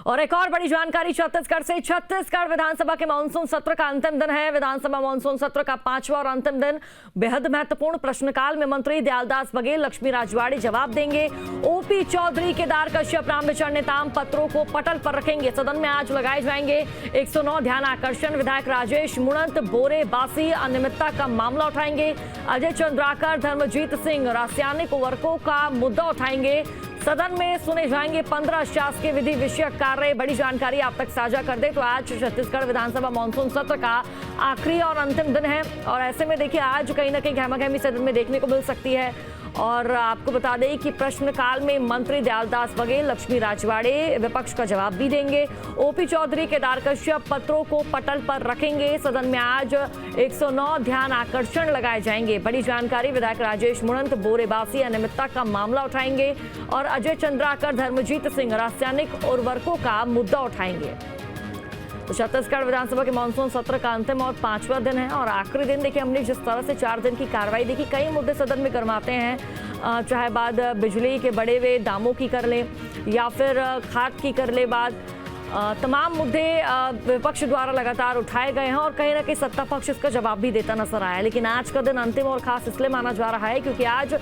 और एक और बड़ी जानकारी छत्तीसगढ़ से। छत्तीसगढ़ विधानसभा के मानसून सत्र का अंतिम दिन है। विधानसभा मानसून सत्र का 5वां और अंतिम दिन। बेहद महत्वपूर्ण प्रश्नकाल में मंत्री दयालदास बघेल, लक्ष्मी राजवाड़े जवाब देंगे। ओपी चौधरी, केदार कश्यप, रामविचार नेताम पत्रों को पटल पर रखेंगे। सदन में आज लगाए जाएंगे 109 ध्यान आकर्षण। विधायक राजेश मूणत बोरे बासी अनियमितता का मामला उठाएंगे। अजय चंद्राकर, धर्मजीत सिंह रासायनिक वर्कों का मुद्दा उठाएंगे। सदन में सुने जाएंगे 15 शासकीय विधि विषयक कार्य। बड़ी जानकारी आप तक साझा कर दे तो आज छत्तीसगढ़ विधानसभा मानसून सत्र का आखिरी और अंतिम दिन है और ऐसे में देखिए आज कहीं ना कहीं गहमागहमी सदन में देखने को मिल सकती है। और आपको बता दें कि प्रश्नकाल में मंत्री दयालदास बघेल, लक्ष्मी राजवाड़े विपक्ष का जवाब भी देंगे। ओपी चौधरी, केदार कश्यप पत्रों को पटल पर रखेंगे। सदन में आज 109 ध्यान आकर्षण लगाए जाएंगे। बड़ी जानकारी, विधायक राजेश मूणत बोरेबासी अनियमितता का मामला उठाएंगे और अजय चंद्राकर, धर्मजीत सिंह रासायनिक उर्वरकों का मुद्दा उठाएंगे। तो छत्तीसगढ़ विधानसभा के मानसून सत्र का अंतिम और 5वां दिन है और आखिरी दिन देखिए हमने जिस तरह से 4 दिन की कार्रवाई देखी, कई मुद्दे सदन में गरमाते हैं। चाहे बात बिजली के बढ़े हुए दामों की कर लें या फिर खाद की कर ले, बात तमाम मुद्दे विपक्ष द्वारा लगातार उठाए गए हैं और कहीं ना कहीं सत्ता पक्ष इसका जवाब भी देता नजर आया। लेकिन आज का दिन अंतिम और खास इसलिए माना जा रहा है क्योंकि आज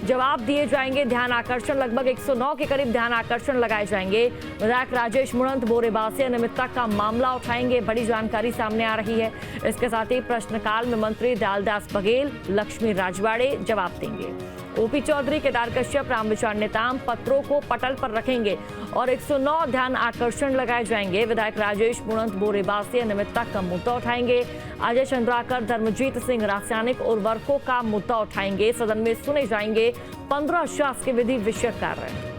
जवाब दिए जाएंगे। ध्यान आकर्षण लगभग 109 के करीब ध्यान आकर्षण लगाए जाएंगे। विधायक राजेश मूणत बोरेबासी अनियमितता का मामला उठाएंगे। बड़ी जानकारी सामने आ रही है। इसके साथ ही प्रश्नकाल में मंत्री दयालदास बघेल, लक्ष्मी राजवाड़े जवाब देंगे। ओपी चौधरी, केदार कश्यप, रामविचार नेताम पत्रों को पटल पर रखेंगे और 109 ध्यान आकर्षण लगाए जाएंगे। विधायक राजेश मूणत बोरेबासी अनियमितता का मुद्दा उठाएंगे। अजय चंद्राकर, धर्मजीत सिंह रासायनिक उर्वरकों का मुद्दा उठाएंगे। सदन में सुने जाएंगे 15 शासकीय विधि विषयक कार्य।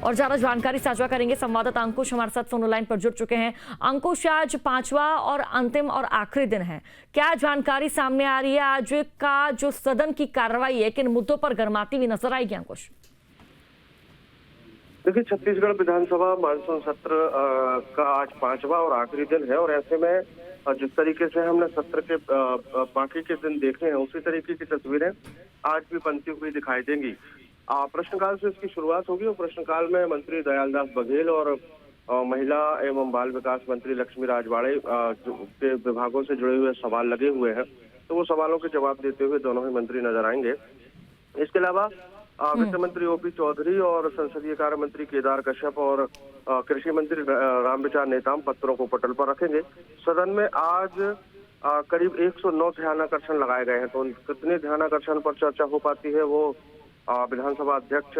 और ज्यादा जानकारी साझा करेंगे संवाददाता अंकुश हमारे साथ फोन लाइन पर जुड़ चुके हैं। अंकुश, आज 5वां और अंतिम और आखिरी दिन है, क्या जानकारी सामने आ रही है? आज का जो सदन की कार्रवाई है किन मुद्दों पर गरमाती हुई नजर आएगी अंकुश? देखिए, छत्तीसगढ़ विधानसभा मानसून सत्र का आज 5वां और आखिरी दिन है और ऐसे में जिस तरीके से हमने सत्र के बाकी के दिन देखे हैं उसी तरीके की तस्वीरें आज भी बनती हुई दिखाई देंगी। प्रश्नकाल से इसकी शुरुआत होगी और प्रश्नकाल में मंत्री दयालदास बघेल और महिला एवं बाल विकास मंत्री लक्ष्मी राजवाड़े के विभागों से जुड़े हुए सवाल लगे हुए हैं, तो वो सवालों के जवाब देते हुए दोनों ही मंत्री नजर आएंगे। इसके अलावा वित्त मंत्री ओपी चौधरी और संसदीय कार्य मंत्री केदार कश्यप और कृषि मंत्री रामविचार नेताम पत्रों को पटल पर रखेंगे। सदन में आज करीब 109 ध्यानाकर्षण लगाए गए हैं, तो कितने ध्यानाकर्षण पर चर्चा हो पाती है वो विधानसभा अध्यक्ष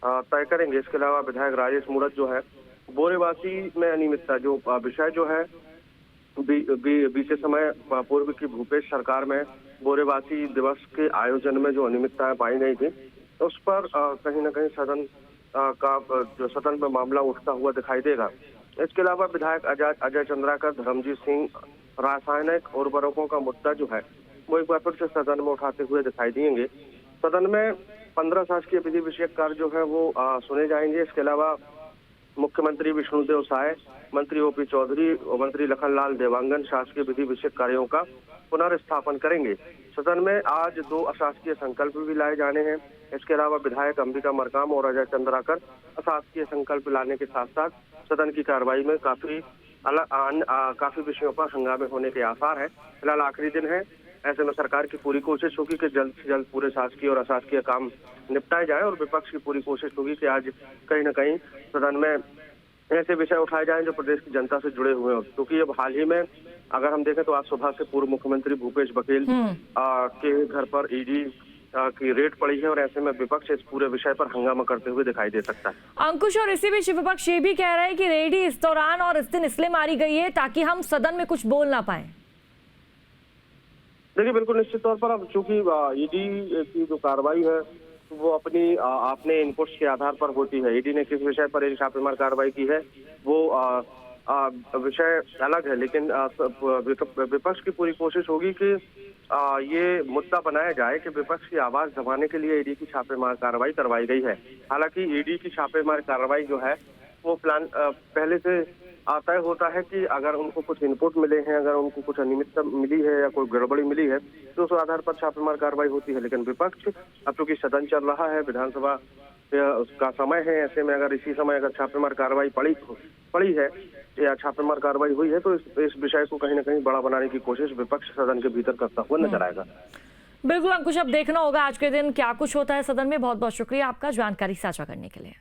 तय करेंगे। इसके अलावा विधायक राजेश मूणत जो है बोरेबासी में अनियमितता जो विषय जो है बीते समय पूर्व की भूपेश सरकार में बोरेबासी दिवस के आयोजन में जो अनियमितताएं पाई गई थी उस पर कहीं ना कहीं सदन में मामला उठता हुआ दिखाई देगा। इसके अलावा विधायक अजय चंद्राकर, धर्मजीत सिंह रासायनिक उर्वरकों का मुद्दा जो है वो एक बार फिर से सदन में उठाते हुए दिखाई देंगे। सदन में 15 शासकीय विधि विषयक कार्य जो है वो सुने जाएंगे। इसके अलावा मुख्यमंत्री विष्णुदेव साय, मंत्री ओपी चौधरी और मंत्री लखनलाल देवांगन शासकीय विधि विषयक कार्यों का पुनर्स्थापन करेंगे। सदन में आज 2 अशासकीय संकल्प भी लाए जाने हैं। इसके अलावा विधायक अंबिका मरकाम और अजय चंद्राकर अशासकीय संकल्प लाने के साथ साथ सदन की कार्रवाई में काफी विषयों पर हंगामे होने के आसार है। फिलहाल आखिरी दिन है, ऐसे में सरकार की पूरी कोशिश होगी कि जल्द से जल्द पूरे शासकीय और अशासकीय काम निपटाए जाए और विपक्ष की पूरी कोशिश होगी कि आज कहीं न कहीं सदन में ऐसे विषय उठाए जाएं जो प्रदेश की जनता से जुड़े हुए हों। क्योंकि अब हाल ही में अगर हम देखें तो आज सुबह से पूर्व मुख्यमंत्री भूपेश बघेल के घर पर ईडी की रेड पड़ी है और ऐसे में विपक्ष इस पूरे विषय पर हंगामा करते हुए दिखाई दे सकता है। अंकुश, और इसी बीच विपक्ष ये भी कह रहा है कि रेडी इस दौरान और इस दिन इसलिए मारी गई है ताकि हम सदन में कुछ बोल ना पाए। देखिए, बिल्कुल निश्चित तौर पर अब चूंकि ईडी की जो कार्रवाई है वो अपने इनपुट्स के आधार पर होती है। ईडी ने किस विषय पर एक छापेमार कार्रवाई की है वो विषय अलग है, लेकिन विपक्ष की पूरी कोशिश होगी कि ये मुद्दा बनाया जाए कि विपक्ष की आवाज दबाने के लिए ईडी की छापेमार कार्रवाई करवाई गई है। हालांकि ईडी की छापेमार कार्रवाई जो है वो प्लान पहले से तय होता है कि अगर उनको कुछ इनपुट मिले हैं, अगर उनको कुछ अनियमितता मिली है या कोई गड़बड़ी मिली है तो उस आधार पर छापेमार कार्रवाई होती है। लेकिन विपक्ष अब चूंकि सदन चल रहा है, विधानसभा का समय है। ऐसे में अगर इसी समय अगर छापेमार कार्रवाई पड़ी है या छापेमार कार्रवाई हुई है तो इस विषय को कहीं ना कहीं बड़ा बनाने की कोशिश विपक्ष सदन के भीतर करता हुआ नजर आएगा। बिल्कुल अंकुश, अब देखना होगा आज के दिन क्या कुछ होता है सदन में। बहुत बहुत शुक्रिया आपका जानकारी साझा करने के लिए।